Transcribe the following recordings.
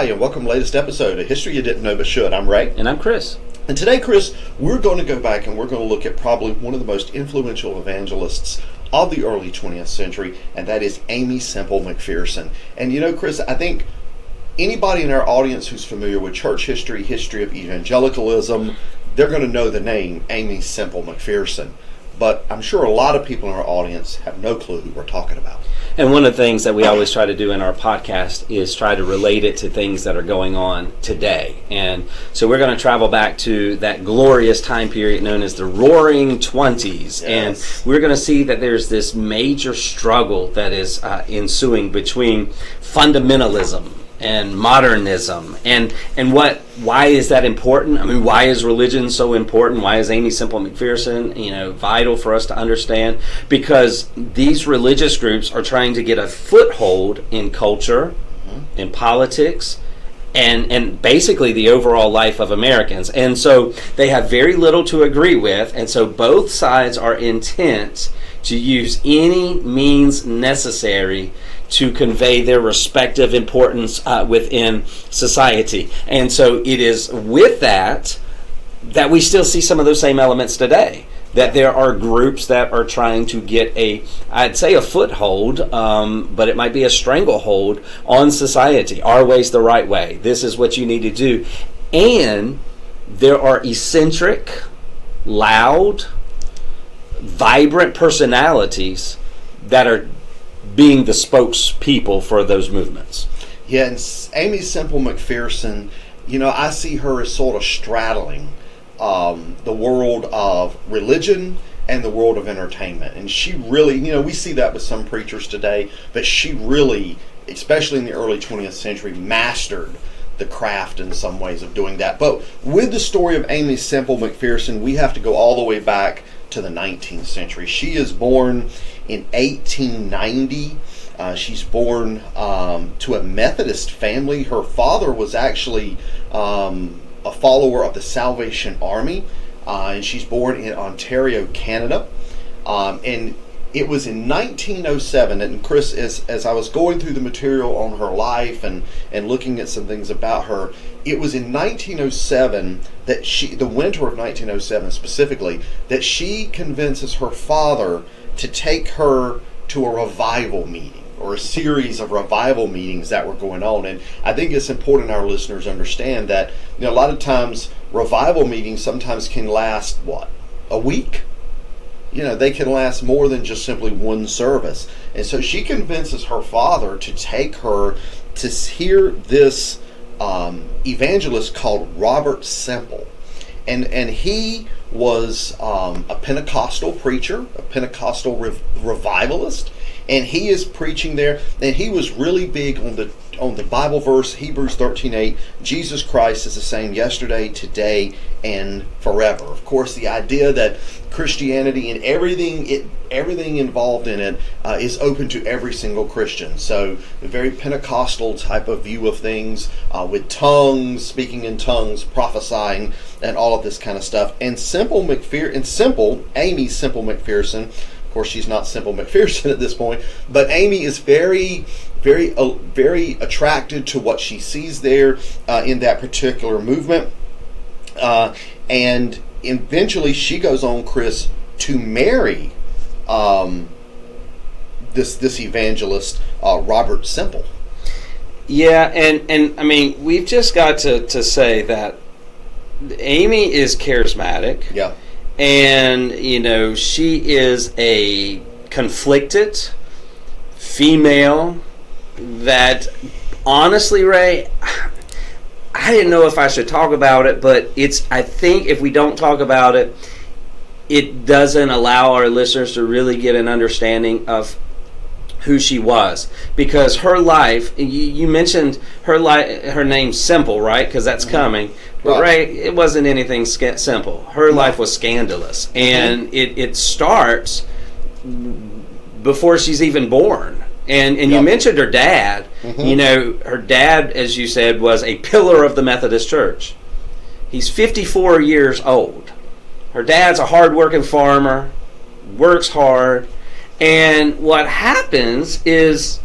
Hi, and welcome to the latest episode of History You Didn't Know But Should. I'm Ray. And I'm Chris. And today, Chris, we're going to go back and we're going to look at probably one of the most influential evangelists of the early 20th century, and that is Aimee Semple McPherson. And you know, Chris, I think anybody in our audience who's familiar with church history, history of evangelicalism, they're going to know the name Aimee Semple McPherson. But I'm sure a lot of people in our audience have no clue who we're talking about. And one of the things that we always try to do in our podcast is try to relate it to things that are going on today. And so we're going to travel back to that glorious time period known as the Roaring Twenties. Yes. And we're going to see that there's this major struggle that is ensuing between fundamentalism and modernism, and why is that important? I mean, why is religion so important? Why is Aimee Semple McPherson, vital for us to understand? Because these religious groups are trying to get a foothold in culture, in politics, and basically the overall life of Americans. And so they have very little to agree with, and so both sides are intent to use any means necessary to convey their respective importance within society. And so it is with that we still see some of those same elements today. That there are groups that are trying to get I'd say a foothold, but it might be a stranglehold on society. Our way's the right way. This is what you need to do. And there are eccentric, loud, vibrant personalities that are being the spokespeople for those movements. Yeah, and Aimee Semple McPherson, I see her as sort of straddling the world of religion and the world of entertainment. And she really, we see that with some preachers today, but she really, especially in the early 20th century, mastered the craft in some ways of doing that. But with the story of Aimee Semple McPherson, we have to go all the way back to the 19th century. She is born in 1890. She's born to a Methodist family. Her father was actually a follower of the Salvation Army, and she's born in Ontario, Canada. And it was in 1907, and Chris, as I was going through the material on her life and looking at some things about her, it was in 1907 that the winter of 1907 specifically, that she convinces her father to take her to a revival meeting, or a series of revival meetings that were going on. And I think it's important our listeners understand that a lot of times revival meetings sometimes can last, a week? They can last more than just simply one service. And so she convinces her father to take her to hear this evangelist called Robert Semple. And he was a Pentecostal preacher, a Pentecostal revivalist, and he is preaching there. And he was really big on the Bible verse, Hebrews 13:8, Jesus Christ is the same yesterday, today, and forever. Of course, the idea that Christianity and everything involved in it is open to every single Christian. So a very Pentecostal type of view of things, with tongues, speaking in tongues, prophesying, and all of this kind of stuff. And Aimee Semple McPherson, of course, she's not Semple McPherson at this point, but Aimee is very, very attracted to what she sees there in that particular movement. And eventually she goes on, Chris, to marry this evangelist, Robert Semple. Yeah, and I mean, we've just got to say that Aimee is charismatic. Yeah. And, she is a conflicted female that, honestly, Ray, I didn't know if I should talk about it, but I think if we don't talk about it, it doesn't allow our listeners to really get an understanding of who she was. Because her life, you mentioned her name Semple, right? Because that's coming. But Ray, it wasn't anything simple. Her life was scandalous. And it starts before she's even born. And you mentioned her dad. Her dad, as you said, was a pillar of the Methodist Church. He's 54 years old. Her dad's a hard-working farmer, works hard. And what happens is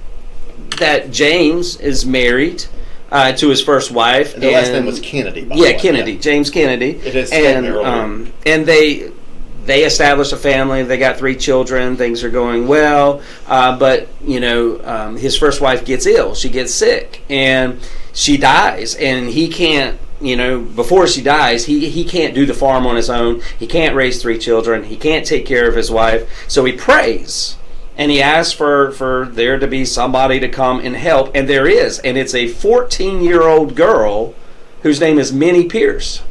that James is married to his first wife. And the last name was Kennedy, by the Yeah, way. Kennedy, Yeah. James Kennedy. It is earlier. And they established a family. They got 3 children. Things are going well. But, his first wife gets ill. She gets sick. And she dies. And he can't, before she dies, he can't do the farm on his own. He can't raise 3 children. He can't take care of his wife. So he prays. And he asks for there to be somebody to come and help. And there is. And it's a 14-year-old girl whose name is Minnie Pierce,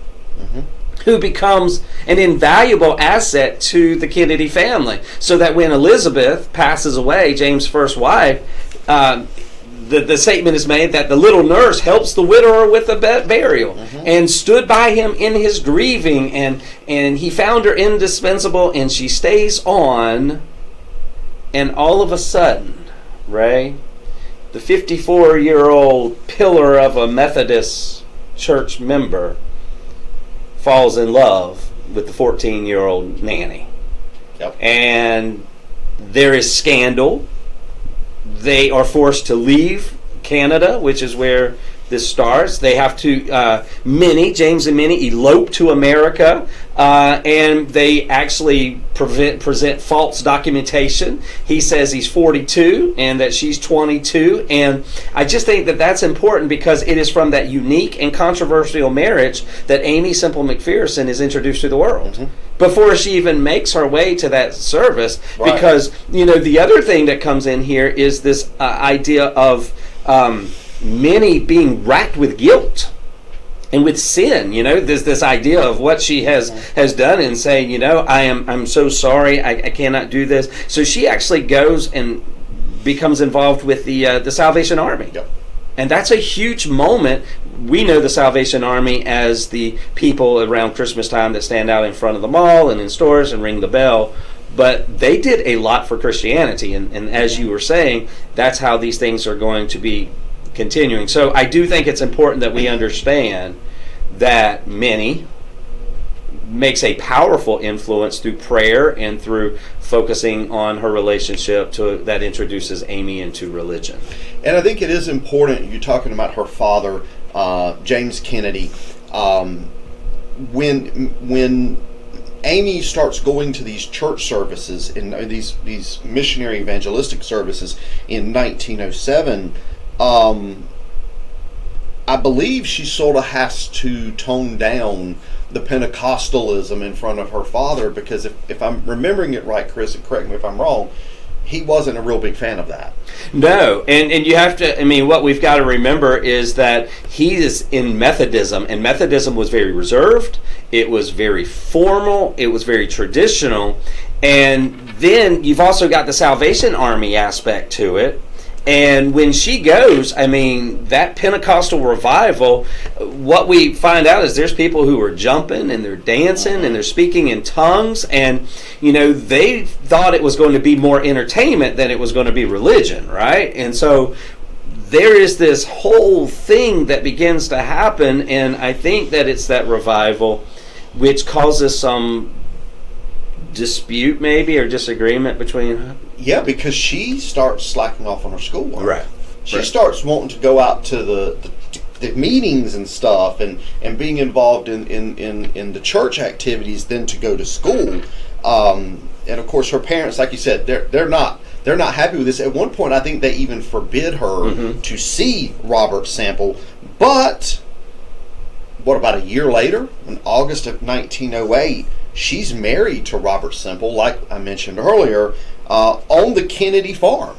who becomes an invaluable asset to the Kennedy family. So that when Elizabeth passes away, James' first wife, the statement is made that the little nurse helps the widower with the burial and stood by him in his grieving. And he found her indispensable, and she stays on. And all of a sudden, Ray, the 54-year-old pillar of a Methodist church member falls in love with the 14-year-old nanny. Yep. And there is scandal. They are forced to leave Canada, which is where this starts. They have to, James and Minnie elope to America, and they actually present false documentation. He says he's 42 and that she's 22, and I just think that that's important because it is from that unique and controversial marriage that Aimee Semple McPherson is introduced to the world. Before she even makes her way to that service. Right. Because, the other thing that comes in here is this idea of Minnie being racked with guilt and with sin. There's this idea of what she has done and saying, I'm so sorry, I cannot do this. So she actually goes and becomes involved with the Salvation Army. Yep. And that's a huge moment. We know the Salvation Army as the people around Christmas time that stand out in front of the mall and in stores and ring the bell. But they did a lot for Christianity. And as you were saying, that's how these things are going to be continuing. So I do think it's important that we understand that Minnie makes a powerful influence through prayer and through focusing on her relationship that introduces Aimee into religion. And I think it is important, you're talking about her father, James Kennedy. When Aimee starts going to these church services, in these missionary evangelistic services in 1907, I believe she sort of has to tone down the Pentecostalism in front of her father, because if I'm remembering it right, Chris, and correct me if I'm wrong, he wasn't a real big fan of that. No, and you have to, what we've got to remember is that he is in Methodism, and Methodism was very reserved, it was very formal, it was very traditional, and then you've also got the Salvation Army aspect to it. And when she goes, that Pentecostal revival, what we find out is there's people who are jumping and they're dancing and they're speaking in tongues, and they thought it was going to be more entertainment than it was going to be religion, right? And so there is this whole thing that begins to happen, and I think that it's that revival which causes some dispute maybe or disagreement between. Yeah, because she starts slacking off on her schoolwork. Right. She starts wanting to go out to the meetings and stuff, and being involved in the church activities than to go to school. And of course, her parents, like you said, they're not happy with this. At one point, I think they even forbid her to see Robert Semple. But what about a year later, in August of 1908? She's married to Robert Semple, like I mentioned earlier, on the Kennedy farm,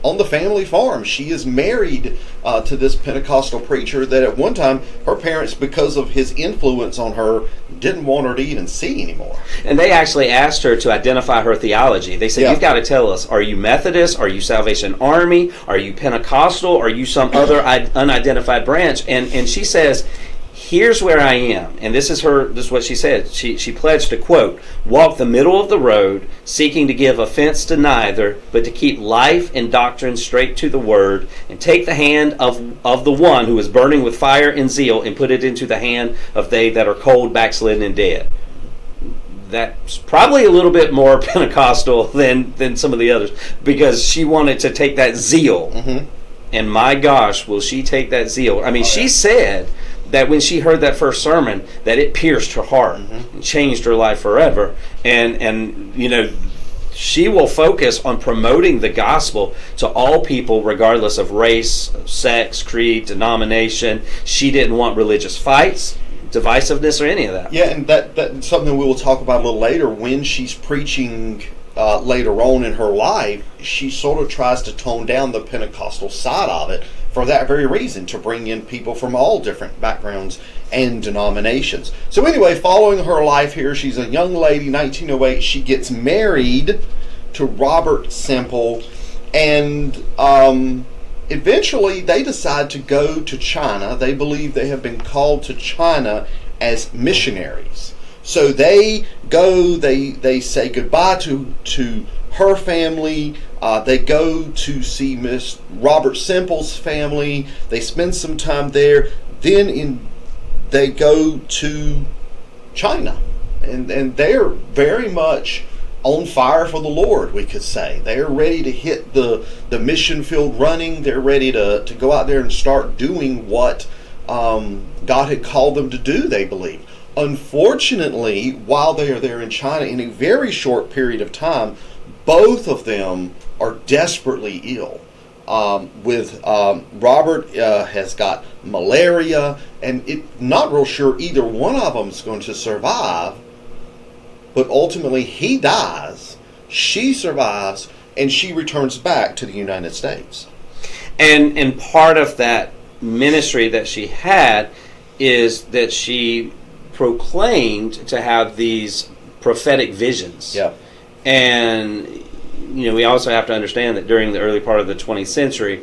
on the family farm. She is married to this Pentecostal preacher that at one time her parents, because of his influence on her, didn't want her to even see anymore. And they actually asked her to identify her theology. They said, You've got to tell us, are you Methodist? Are you Salvation Army? Are you Pentecostal? Are you some other unidentified branch? And she says, here's where I am. And this is what she said. She pledged to, quote, walk the middle of the road, seeking to give offense to neither, but to keep life and doctrine straight to the word, and take the hand of the one who is burning with fire and zeal, and put it into the hand of they that are cold, backslidden, and dead. That's probably a little bit more Pentecostal than some of the others, because she wanted to take that zeal And my gosh, will she take that zeal. I mean, she said that when she heard that first sermon, that it pierced her heart and changed her life forever. And you know, she will focus on promoting the gospel to all people, regardless of race, sex, creed, denomination. She didn't want religious fights, divisiveness, or any of that. Yeah, and that's something we will talk about a little later. When she's preaching later on in her life, she sort of tries to tone down the Pentecostal side of it for that very reason, to bring in people from all different backgrounds and denominations. So anyway, following her life here, she's a young lady, 1908. She gets married to Robert Semple, and eventually they decide to go to China. They believe they have been called to China as missionaries. So they go, they say goodbye to her family. They go to see Miss Robert Semple's family. They spend some time there. Then they go to China, and they're very much on fire for the Lord, we could say. They're ready to hit the mission field running. They're ready to go out there and start doing what God had called them to do, they believe. Unfortunately, while they are there in China, in a very short period of time, both of them are desperately ill. With Robert has got malaria, and not real sure either one of them is going to survive. But ultimately, he dies, she survives, and she returns back to the United States. And part of that ministry that she had is that she proclaimed to have these prophetic visions. Yeah. And, you know, we also have to understand that during the early part of the 20th century,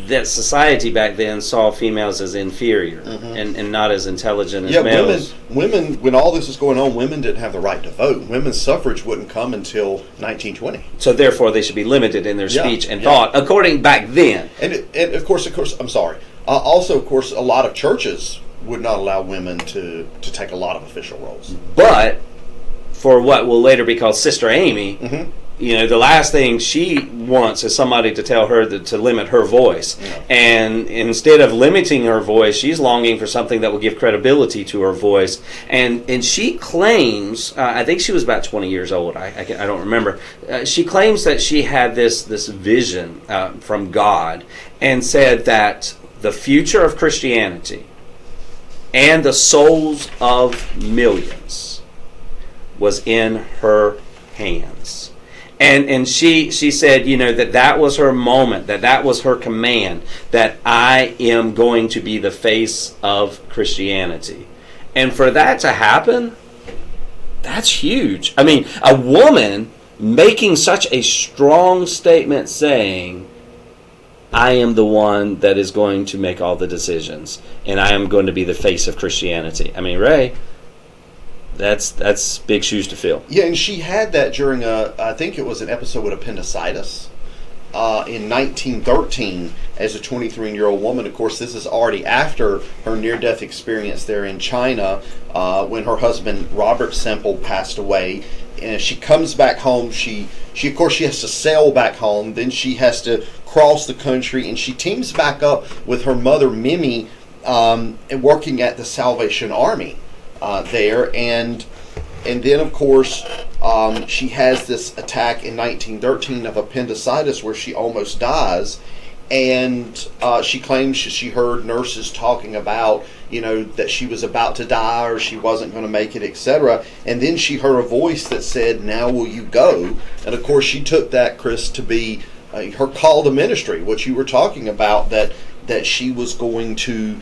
that society back then saw females as inferior and not as intelligent as males. Women, when all this was going on, women didn't have the right to vote. Women's suffrage wouldn't come until 1920. So therefore, they should be limited in their speech and thought, according back then. And of course, I'm sorry. Also, of course, a lot of churches would not allow women to take a lot of official roles. But for what will later be called Sister Aimee, you know, the last thing she wants is somebody to tell her to limit her voice. Yeah. And instead of limiting her voice, she's longing for something that will give credibility to her voice. And she claims, I think she was about 20 years old, I don't remember. She claims that she had this vision from God and said that the future of Christianity and the souls of millions was in her hands. And she said, you know, that was her moment, that was her command, that I am going to be the face of Christianity. And for that to happen, that's huge. I mean, a woman making such a strong statement saying, I am the one that is going to make all the decisions, and I am going to be the face of Christianity. I mean, Ray, that's big shoes to fill. Yeah, and she had that during I think it was an episode with appendicitis in 1913 as a 23-year-old woman. Of course, this is already after her near-death experience there in China when her husband Robert Semple passed away. And she comes back home. She of course she has to sail back home. Then she has to cross the country, and she teams back up with her mother Mimi working at the Salvation Army there, and then of course she has this attack in 1913 of appendicitis where she almost dies, and she claims she heard nurses talking about, you know, that she was about to die or she wasn't going to make it, etc. And then she heard a voice that said, "Now will you go?" And of course she took that, Chris, to be her call to ministry, what you were talking about, that she was going to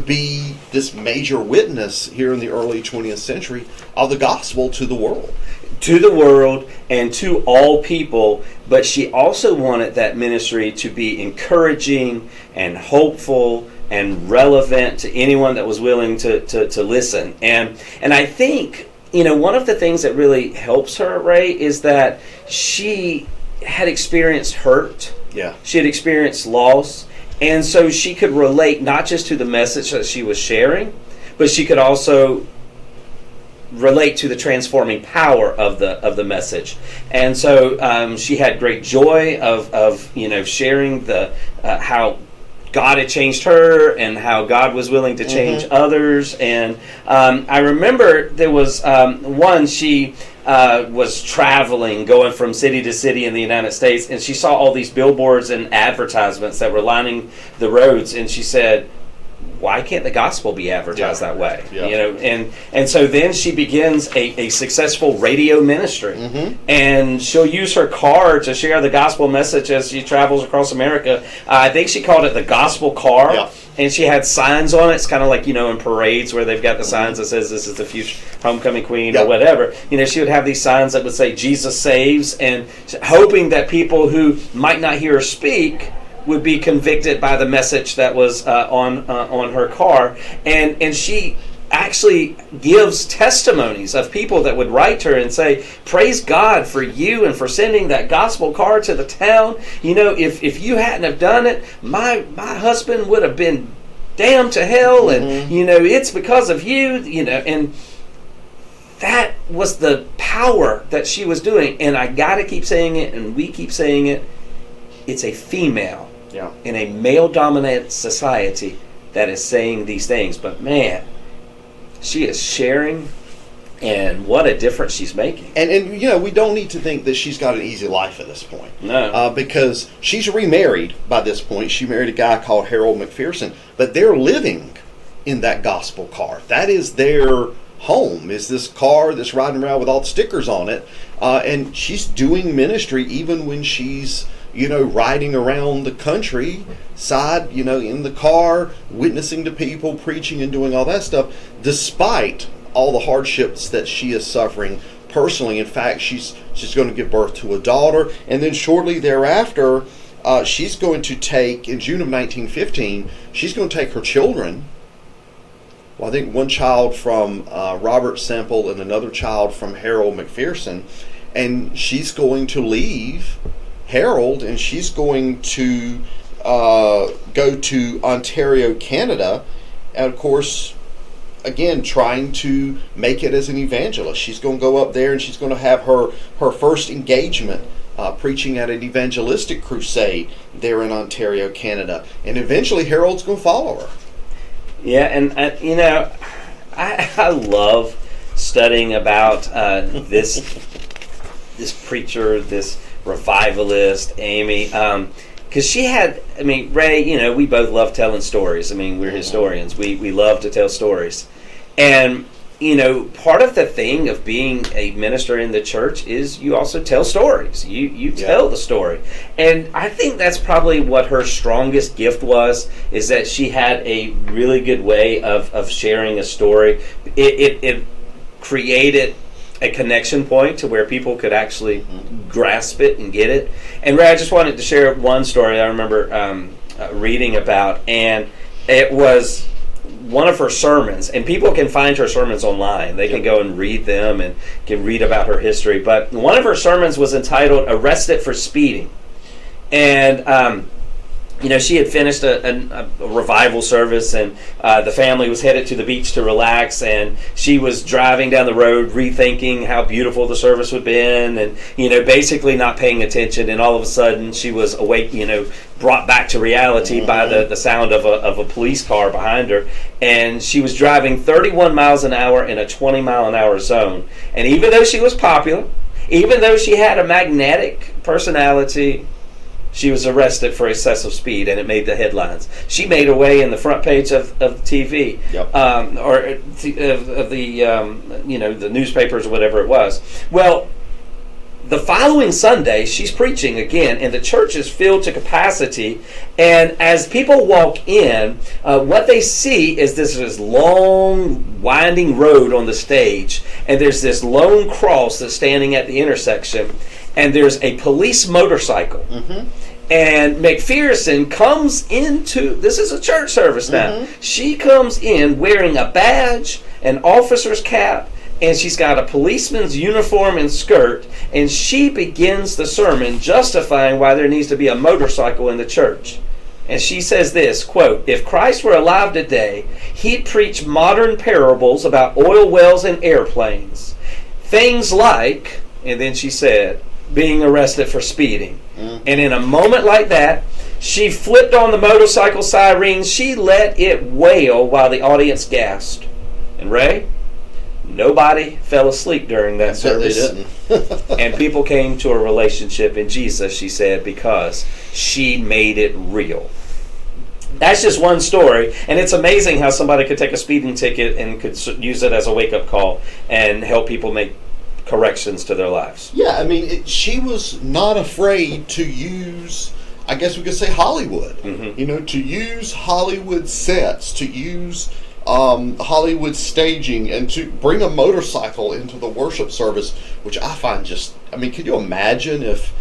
be this major witness here in the early 20th century of the gospel to the world. To the world and to all people, but she also wanted that ministry to be encouraging and hopeful and relevant to anyone that was willing to listen. And I think, you know, one of the things that really helps her, Ray, is that she had experienced hurt. Yeah. She had experienced loss. And so she could relate not just to the message that she was sharing, but she could also relate to the transforming power of the message. And so she had great joy of sharing the how God had changed her and how God was willing to change others. And I remember there was one, she was traveling, going from city to city in the United States, and she saw all these billboards and advertisements that were lining the roads, and she said, why can't the gospel be advertised that way? Yeah. And so then she begins a successful radio ministry, and she'll use her car to share the gospel message as she travels across America. I think she called it the gospel car. Yeah. And she had signs on it. It's kind of like, in parades where they've got the signs that says this is the future homecoming queen or whatever. She would have these signs that would say Jesus saves, and hoping that people who might not hear her speak would be convicted by the message that was on her car. And she actually gives testimonies of people that would write to her and say, praise God for you and for sending that gospel car to the town. If you hadn't have done it, my husband would have been damned to hell, and it's because of you, and that was the power that she was doing. And I gotta keep saying it, and we keep saying it, it's a female in a male-dominated society that is saying these things. But man, she is sharing, and what a difference she's making. And we don't need to think that she's got an easy life at this point. No. Because she's remarried by this point. She married a guy called Harold McPherson, but they're living in that gospel car. That is their home, is this car that's riding around with all the stickers on it. And she's doing ministry even when she's riding around the countryside, in the car, witnessing to people, preaching and doing all that stuff, despite all the hardships that she is suffering personally. In fact, she's going to give birth to a daughter, and then shortly thereafter, she's going to take, in June of 1915, she's going to take her children. Well, I think one child from Robert Semple and another child from Harold McPherson, and she's going to leave Harold, and she's going to go to Ontario, Canada, and of course, again, trying to make it as an evangelist. She's going to go up there, and she's going to have her first engagement preaching at an evangelistic crusade there in Ontario, Canada, and eventually Harold's going to follow her. Yeah, and I love studying about this preacher, this revivalist, Aimee, because she had, Ray, we both love telling stories. We're historians. We love to tell stories. And, part of the thing of being a minister in the church is you also tell stories. You tell the story. And I think that's probably what her strongest gift was, is that she had a really good way of sharing a story. It created a connection point to where people could actually grasp it and get it. And Ray, I just wanted to share one story I remember reading about, and it was one of her sermons, and people can find her sermons online. They can go and read them and can read about her history. But one of her sermons was entitled "Arrested for Speeding," and she had finished a revival service, and the family was headed to the beach to relax, and she was driving down the road rethinking how beautiful the service would have been, and basically not paying attention, and all of a sudden she was awake, brought back to reality by the sound of a police car behind her, and she was driving 31 miles an hour in a 20 mile an hour zone. And even though she was popular, even though she had a magnetic personality, she was arrested for excessive speed, and it made the headlines. She made her way in the front page of TV, or of the newspapers or whatever it was. Well, the following Sunday, she's preaching again, and the church is filled to capacity. And as people walk in, what they see is this long, winding road on the stage, and there's this lone cross that's standing at the intersection, and there's a police motorcycle. And McPherson comes into, this is a church service now, she comes in wearing a badge, an officer's cap, and she's got a policeman's uniform and skirt, and she begins the sermon justifying why there needs to be a motorcycle in the church. And she says this, quote, "If Christ were alive today, he'd preach modern parables about oil wells and airplanes. Things like," and then she said, "being arrested for speeding." And in a moment like that, she flipped on the motorcycle sirens. She let it wail while the audience gasped. And Ray, nobody fell asleep during that service. They didn't. And people came to a relationship in Jesus, she said, because she made it real. That's just one story, and it's amazing how somebody could take a speeding ticket and could use it as a wake-up call and help people make corrections to their lives. Yeah, I mean, she was not afraid to use, I guess we could say, Hollywood. You know, to use Hollywood sets, to use Hollywood staging, and to bring a motorcycle into the worship service, which I find just, I mean, can you imagine if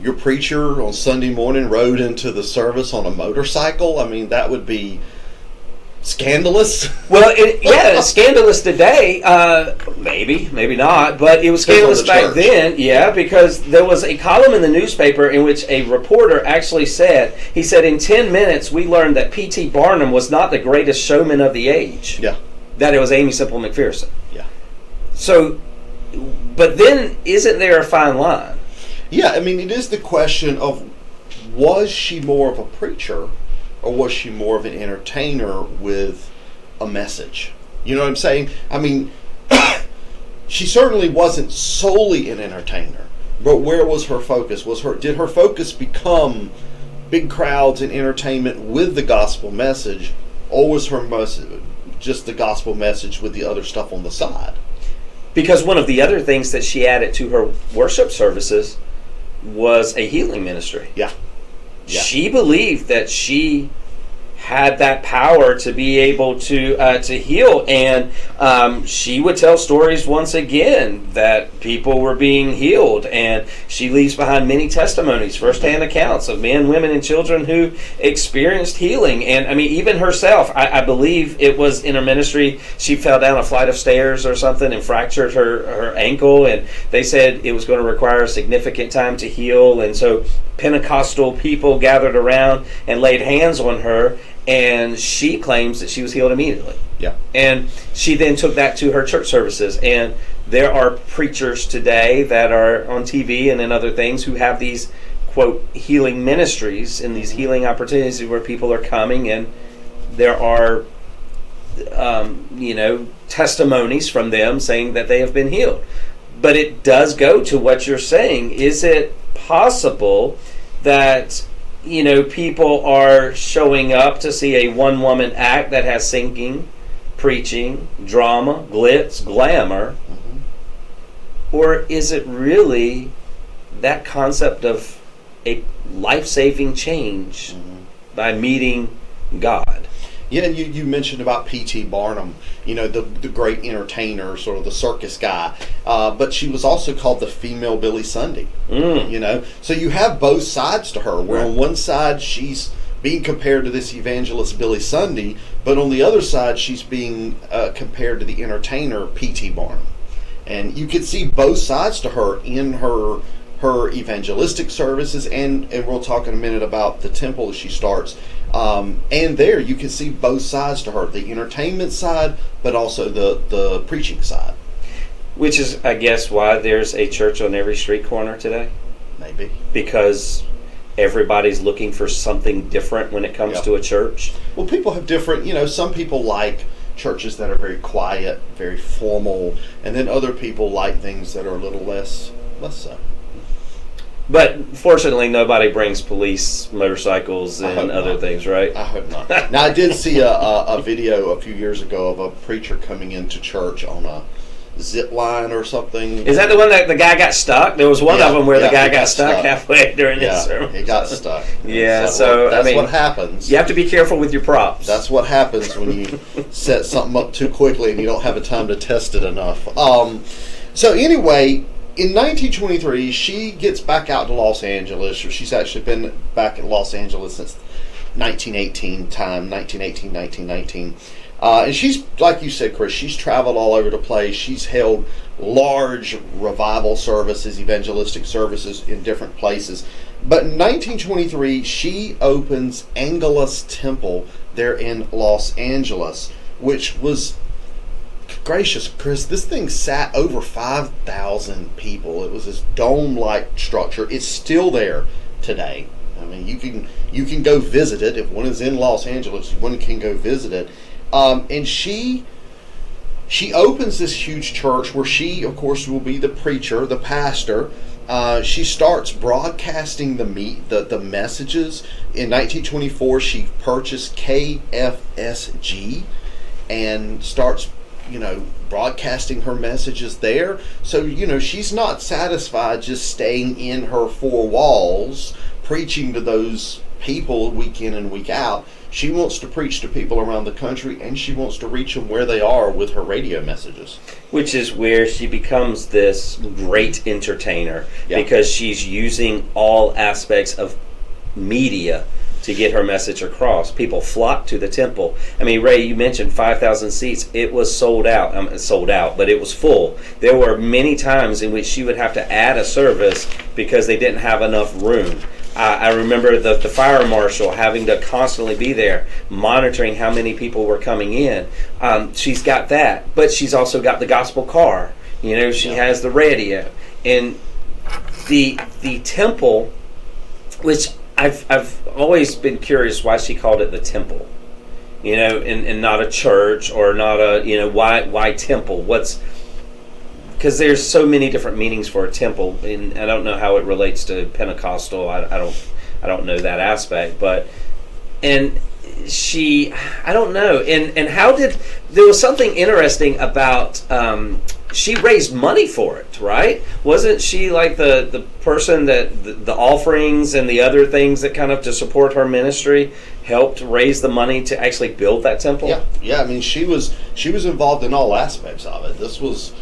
your preacher on Sunday morning rode into the service on a motorcycle? I mean, that would be scandalous. Well, it's scandalous today. Maybe not, but it was scandalous back then. Yeah, because there was a column in the newspaper in which a reporter actually said, he said, in 10 minutes we learned that P.T. Barnum was not the greatest showman of the age. Yeah. That it was Aimee Semple McPherson. Yeah. So, but then isn't there a fine line? Yeah, I mean, it is the question of, was she more of a preacher, or was she more of an entertainer with a message? You know what I'm saying? I mean, she certainly wasn't solely an entertainer, but where was her focus? Did her focus become big crowds and entertainment with the gospel message, or was her just the gospel message with the other stuff on the side? Because one of the other things that she added to her worship services was a healing ministry. Yeah. She believed that she had that power to be able to heal, and she would tell stories once again that people were being healed, and she leaves behind many testimonies, firsthand accounts of men, women, and children who experienced healing. And I mean, even herself, I believe it was in her ministry, she fell down a flight of stairs or something and fractured her ankle, and they said it was going to require a significant time to heal, and so Pentecostal people gathered around and laid hands on her, and she claims that she was healed immediately. Yeah. And she then took that to her church services. And there are preachers today that are on TV and in other things who have these, quote, healing ministries and these healing opportunities where people are coming, and there are, testimonies from them saying that they have been healed. But it does go to what you're saying. Is it possible that people are showing up to see a one-woman act that has singing, preaching, drama, glitz, glamour? Or is it really that concept of a life-saving change by meeting God? Yeah, and you mentioned about P.T. Barnum, the great entertainer, sort of the circus guy. But she was also called the female Billy Sunday. So you have both sides to her, where on one side she's being compared to this evangelist Billy Sunday, but on the other side she's being compared to the entertainer P.T. Barnum. And you could see both sides to her in her evangelistic services, and we'll talk in a minute about the temple that she starts. And there you can see both sides to her, the entertainment side, but also the preaching side. Which is, I guess, why there's a church on every street corner today? Maybe. Because everybody's looking for something different when it comes to a church. Well, people have different, some people like churches that are very quiet, very formal, and then other people like things that are a little less so. But fortunately, nobody brings police motorcycles and other things, right? I hope not. Now, I did see a video a few years ago of a preacher coming into church on a zip line or something. Is that the one that the guy got stuck? There was one of them where the guy got stuck halfway during his sermon. He got stuck. So that's what happens. You have to be careful with your props. That's what happens when you set something up too quickly and you don't have a time to test it enough. So anyway, in 1923, she gets back out to Los Angeles. She's actually been back in Los Angeles since 1919. And she's, like you said, Chris, she's traveled all over the place. She's held large revival services, evangelistic services in different places. But in 1923, she opens Angelus Temple there in Los Angeles, which was, gracious, Chris, this thing sat over 5,000 people. It was this dome-like structure. It's still there today. I mean, you can go visit it. If one is in Los Angeles, one can go visit it. And she opens this huge church where she, of course, will be the preacher, the pastor. She starts broadcasting the messages. In 1924, she purchased KFSG and starts, broadcasting her messages there. So, she's not satisfied just staying in her four walls, preaching to those people week in and week out. She wants to preach to people around the country, and she wants to reach them where they are with her radio messages. Which is where she becomes this great entertainer, because she's using all aspects of media to get her message across. People flock to the temple. I mean, Ray, you mentioned 5,000 seats. It was sold out, but it was full. There were many times in which she would have to add a service because they didn't have enough room. I remember the fire marshal having to constantly be there monitoring how many people were coming in. She's got that, but she's also got the gospel car. She has the radio. And the temple, which I've always been curious why she called it the temple, and not a church, or not a, why temple? Because there's so many different meanings for a temple, and I don't know how it relates to Pentecostal. I don't know that aspect, but I don't know. And how did, there was something interesting about, she raised money for it, right? Wasn't she like the person that the offerings and the other things that kind of to support her ministry helped raise the money to actually build that temple? Yeah. I mean, she was involved in all aspects of it. This was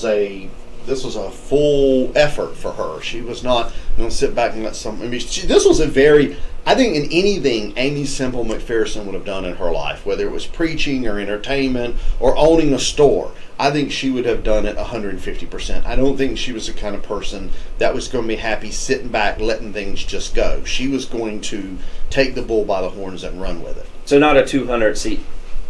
a full effort for her. She was not going to sit back and let some. This was a very, I think, in anything Aimee Semple McPherson would have done in her life, whether it was preaching or entertainment or owning a store, I think she would have done it 150%. I don't think she was the kind of person that was going to be happy sitting back, letting things just go. She was going to take the bull by the horns and run with it. So not a 200-seat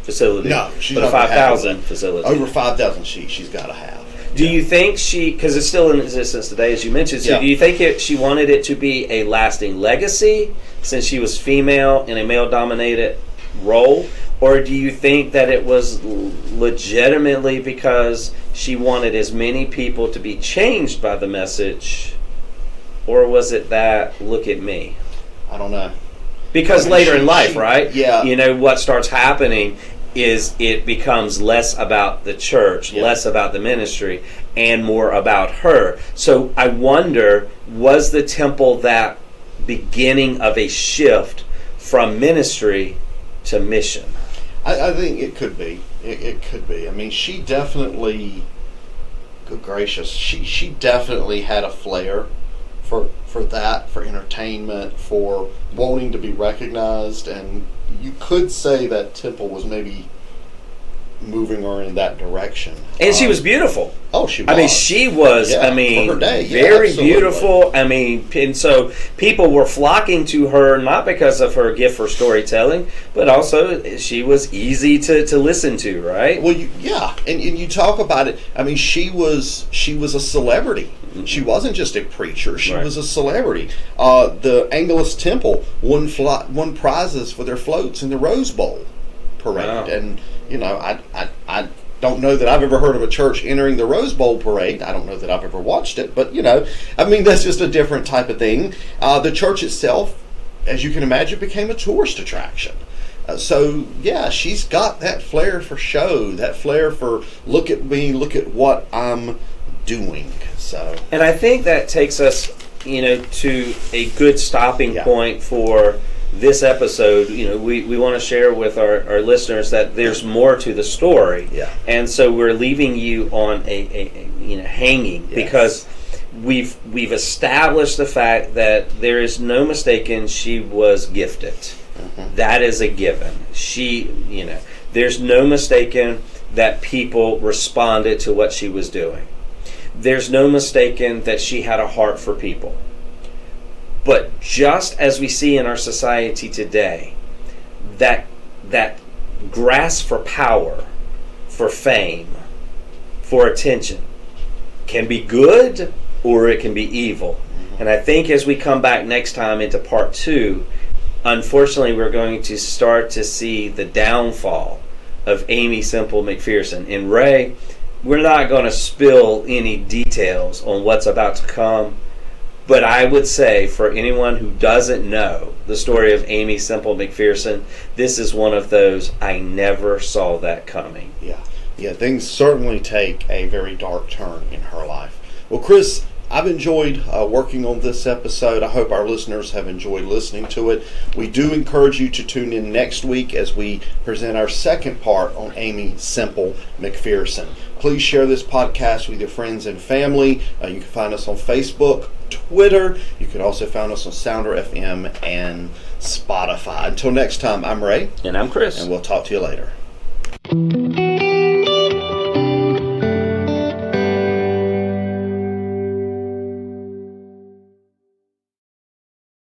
facility. No, she's but a 5,000 facility. Over 5,000 seats she's got to have. Do you think because it's still in existence today, as you mentioned, so do you think she wanted it to be a lasting legacy since she was female in a male-dominated role? Or do you think that it was legitimately because she wanted as many people to be changed by the message? Or was it that, look at me? I don't know. Because later in life, right? Yeah. What starts happening is it becomes less about the church, less about the ministry, and more about her. So I wonder, was the temple that beginning of a shift from ministry to mission? I think it could be. It could be. I mean, she definitely, good gracious, she definitely had a flair for that, for entertainment, for wanting to be recognized, and you could say that temple was maybe moving her in that direction. And she was beautiful. Oh, she was. I mean, she was, for her day. very absolutely. beautiful. I mean, and so people were flocking to her, not because of her gift for storytelling, but also she was easy to listen to, right? Well, and you talk about it. I mean, she was a celebrity. Mm-hmm. She wasn't just a preacher. She was a celebrity. The Angelus Temple won prizes for their floats in the Rose Bowl parade. Wow. And, I don't know that I've ever heard of a church entering the Rose Bowl parade. I don't know that I've ever watched it, but, that's just a different type of thing. The church itself, as you can imagine, became a tourist attraction. She's got that flair for show, that flair for look at me, look at what I'm doing. So, and I think that takes us, to a good stopping point for this episode. We want to share with our listeners that there's more to the story. Yeah. And so we're leaving you on a hanging, because we've established the fact that there is no mistaking she was gifted. Mm-hmm. That is a given. She, There's no mistaking that people responded to what she was doing. There's no mistaking that she had a heart for people. But just as we see in our society today, that grasp for power, for fame, for attention can be good or it can be evil. And I think as we come back next time into part 2, unfortunately we're going to start to see the downfall of Aimee Semple McPherson. And Ray, we're not going to spill any details on what's about to come, but I would say for anyone who doesn't know the story of Aimee Semple McPherson, this is one of those I never saw that coming. Yeah, things certainly take a very dark turn in her life. Well, Chris, I've enjoyed working on this episode. I hope our listeners have enjoyed listening to it. We do encourage you to tune in next week as we present our second part on Aimee Semple McPherson. Please share this podcast with your friends and family. You can find us on Facebook, Twitter. You can also find us on Sounder FM and Spotify. Until next time, I'm Ray. And I'm Chris. And we'll talk to you later.